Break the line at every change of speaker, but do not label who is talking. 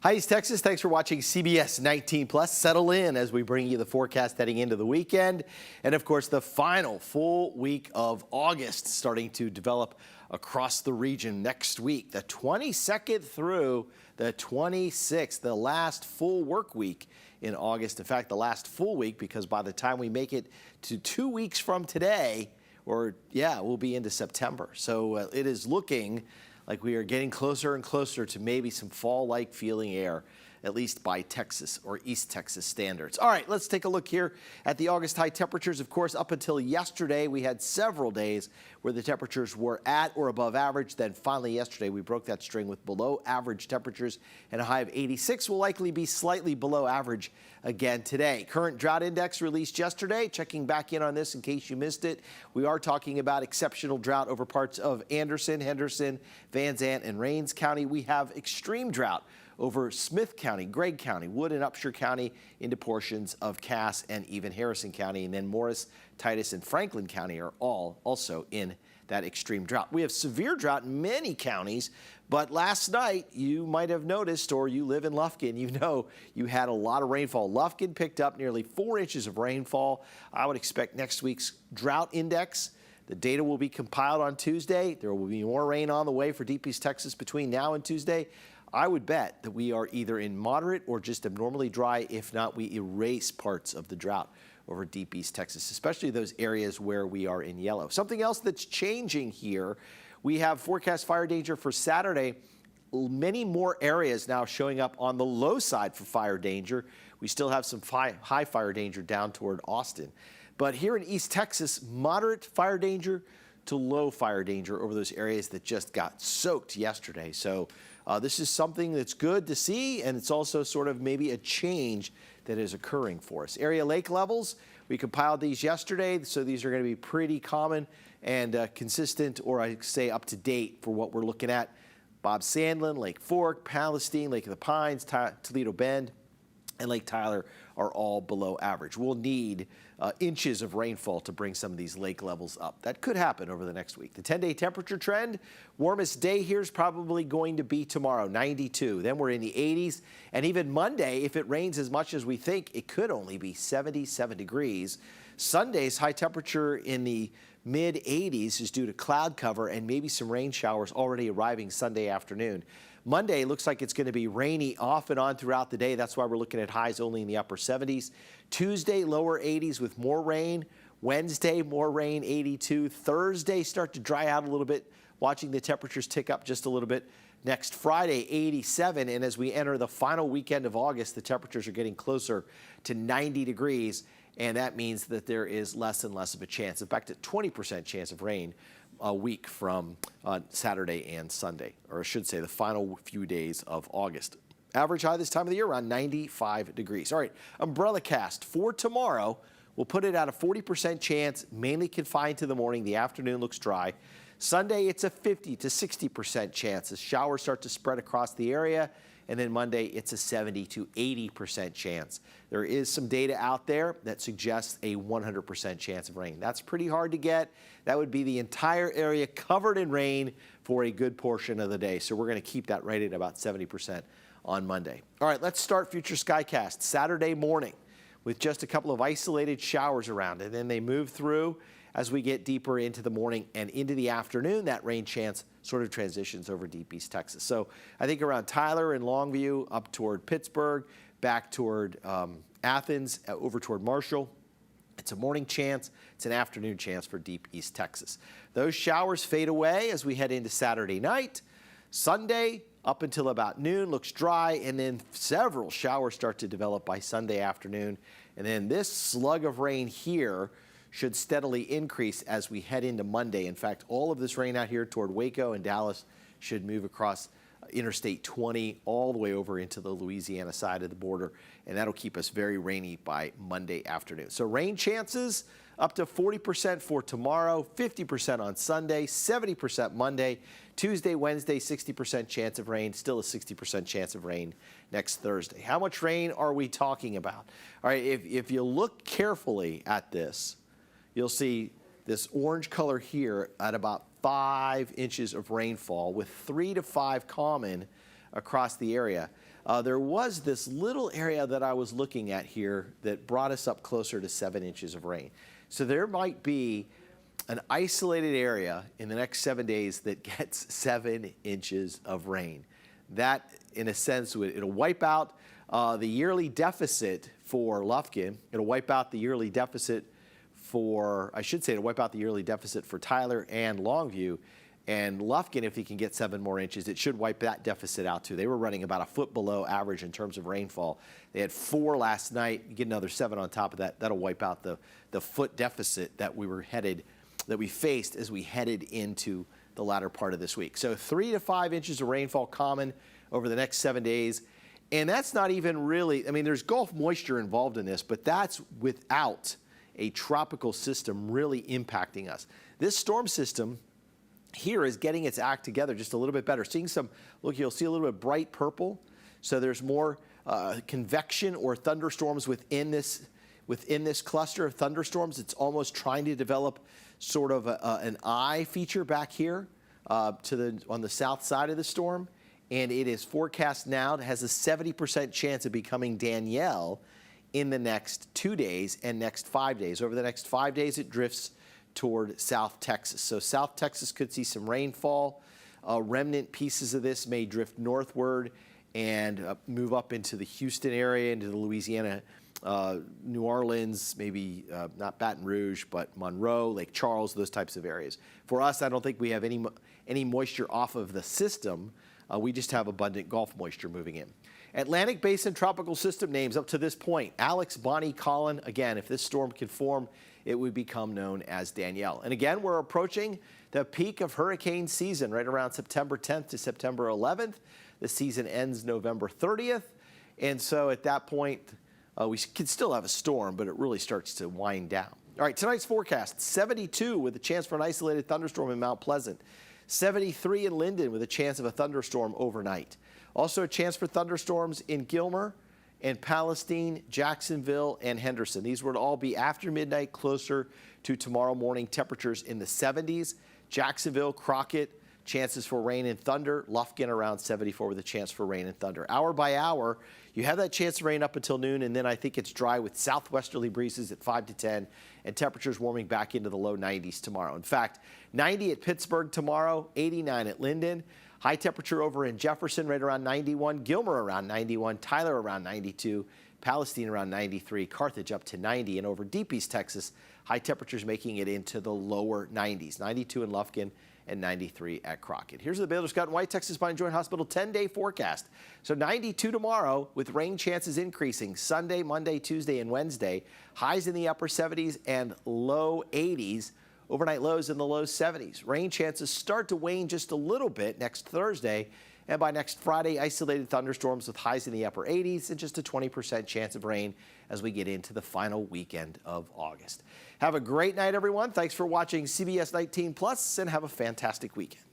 Hi, East Texas. Thanks for watching CBS 19 Plus. Settle in as we bring you the forecast heading into the weekend. And of course, the final full week of August starting to develop across the region next week. The 22nd through the 26th, the last full work week in August. In fact, the last full week, because by the time we make it to 2 weeks from today, we'll be into September. So it is looking like we are getting closer and closer to maybe some fall-like feeling air, at least by Texas or East Texas standards. All right, let's take a look here at the August high temperatures. Of course, up until yesterday, we had several days where the temperatures were at or above average. Then finally yesterday, we broke that string with below average temperatures, and a high of 86 will likely be slightly below average again today. Current drought index released yesterday. Checking back in on this in case you missed it. We are talking about exceptional drought over parts of Anderson, Henderson, Van Zandt, and Rains County. We have extreme drought over Smith County, Gregg County, Wood and Upshur County into portions of Cass and even Harrison County. And then Morris, Titus, and Franklin County are all also in that extreme drought. We have severe drought in many counties, but last night you might have noticed, or you live in Lufkin, you know you had a lot of rainfall. Lufkin picked up nearly 4 inches of rainfall. I would expect next week's drought index. The data will be compiled on Tuesday. There will be more rain on the way for Deep East Texas between now and Tuesday. I would bet that we are either in moderate or just abnormally dry. If not, we erase parts of the drought over Deep East Texas, especially those areas where we are in yellow. Something else that's changing here, we have forecast fire danger for Saturday. Many more areas now showing up on the low side for fire danger. We still have some high fire danger down toward Austin. But here in East Texas, moderate fire danger to low fire danger over those areas that just got soaked yesterday. So this is something that's good to see, and it's also sort of maybe a change that is occurring for us. Area lake levels, we compiled these yesterday, so these are going to be pretty common and consistent, or I say up to date for what we're looking at. Bob Sandlin, Lake Fork, Palestine, Lake of the Pines, Toledo Bend, and Lake Tyler are all below average. We'll need inches of rainfall to bring some of these lake levels up. That could happen over the next week. The 10-day temperature trend, warmest day here is probably going to be tomorrow, 92. Then we're in the 80s. And even Monday, if it rains as much as we think, it could only be 77 degrees. Sunday's high temperature in the mid-80s is due to cloud cover and maybe some rain showers already arriving Sunday afternoon. Monday looks like it's going to be rainy off and on throughout the day. That's why we're looking at highs only in the upper 70s. Tuesday, lower 80s with more rain. Wednesday, more rain, 82. Thursday, start to dry out a little bit, watching the temperatures tick up just a little bit. Next Friday, 87. And as we enter the final weekend of August, the temperatures are getting closer to 90 degrees. And that means that there is less and less of a chance. In fact, a 20% chance of rain a week from Saturday and Sunday, or I should say the final few days of August. Average high this time of the year around 95 degrees. All right, umbrella cast for tomorrow. We'll put it at a 40% chance, mainly confined to the morning. The afternoon looks dry. Sunday, it's a 50 to 60% chance as showers start to spread across the area. And then Monday, it's a 70 to 80% chance. There is some data out there that suggests a 100% chance of rain. That's pretty hard to get. That would be the entire area covered in rain for a good portion of the day. So we're going to keep that right at about 70% on Monday. All right, let's start future skycast Saturday morning with just a couple of isolated showers around, and then they move through as we get deeper into the morning and into the afternoon. That rain chance sort of transitions over Deep East Texas. So I think around Tyler and Longview, up toward Pittsburgh, back toward Athens, over toward Marshall. It's a morning chance. It's an afternoon chance for Deep East Texas. Those showers fade away as we head into Saturday night. Sunday, up until about noon, looks dry, and then several showers start to develop by Sunday afternoon. And then this slug of rain here should steadily increase as we head into Monday. In fact, all of this rain out here toward Waco and Dallas should move across Interstate 20 all the way over into the Louisiana side of the border, and that'll keep us very rainy by Monday afternoon. So rain chances up to 40% for tomorrow, 50% on Sunday, 70% Monday, Tuesday, Wednesday, 60% chance of rain, still a 60% chance of rain next Thursday. How much rain are we talking about? All right, if you look carefully at this, you'll see this orange color here at about 5 inches of rainfall with 3 to 5 common across the area. there was this little area that I was looking at here that brought us up closer to 7 inches of rain. So there might be an isolated area in the next 7 days that gets 7 inches of rain. That, in a sense, it'll wipe out the yearly deficit for Lufkin. It'll wipe out the yearly deficit for, I should say, it'll wipe out the yearly deficit for Tyler and Longview. And Lufkin, if he can get 7 more inches, it should wipe that deficit out too. They were running about a foot below average in terms of rainfall. They had 4 last night. You get another 7 on top of that. That'll wipe out the foot deficit that we faced as we headed into the latter part of this week. So 3 to 5 inches of rainfall common over the next 7 days. And that's not even really, I mean, there's Gulf moisture involved in this, but that's without a tropical system really impacting us. This storm system here is getting its act together just a little bit better. Seeing some, look, you'll see a little bit bright purple. So there's more convection or thunderstorms within this cluster of thunderstorms. It's almost trying to develop sort of an eye feature back here on the south side of the storm. And it is forecast now, it has a 70% chance of becoming Danielle in the next 2 days and next 5 days. Over the next 5 days, it drifts toward South Texas. So South Texas could see some rainfall. Remnant pieces of this may drift northward and move up into the Houston area, into the Louisiana, New Orleans, maybe not Baton Rouge, but Monroe, Lake Charles, those types of areas. For us, I don't think we have any moisture off of the system. We just have abundant Gulf moisture moving in. Atlantic Basin tropical system names up to this point: Alex, Bonnie, Colin. Again, if this storm can form, it would become known as Danielle. And again, we're approaching the peak of hurricane season right around September 10th to September 11th. The season ends November 30th. And so at that point, we could still have a storm, but it really starts to wind down. All right, tonight's forecast: 72 with a chance for an isolated thunderstorm in Mount Pleasant. 73 in Linden with a chance of a thunderstorm overnight. Also a chance for thunderstorms in Gilmer and Palestine, Jacksonville, and Henderson. These would all be after midnight, closer to tomorrow morning. Temperatures in the 70s. Jacksonville, Crockett, chances for rain and thunder. Lufkin around 74 with a chance for rain and thunder. Hour by hour, you have that chance of rain up until noon, and then I think it's dry with southwesterly breezes at 5 to 10, and temperatures warming back into the low 90s tomorrow. In fact, 90 at Pittsburgh tomorrow, 89 at Linden. High temperature over in Jefferson, right around 91. Gilmer around 91. Tyler around 92. Palestine around 93. Carthage up to 90. And over Deep East Texas, high temperatures making it into the lower 90s. 92 in Lufkin and 93 at Crockett. Here's the Baylor Scott & White Texas Spine Joint Hospital 10-day forecast. So 92 tomorrow with rain chances increasing Sunday, Monday, Tuesday, and Wednesday. Highs in the upper 70s and low 80s. Overnight lows in the low 70s. Rain chances start to wane just a little bit next Thursday. And by next Friday, isolated thunderstorms with highs in the upper 80s and just a 20% chance of rain as we get into the final weekend of August. Have a great night, everyone. Thanks for watching CBS 19 Plus, and have a fantastic weekend.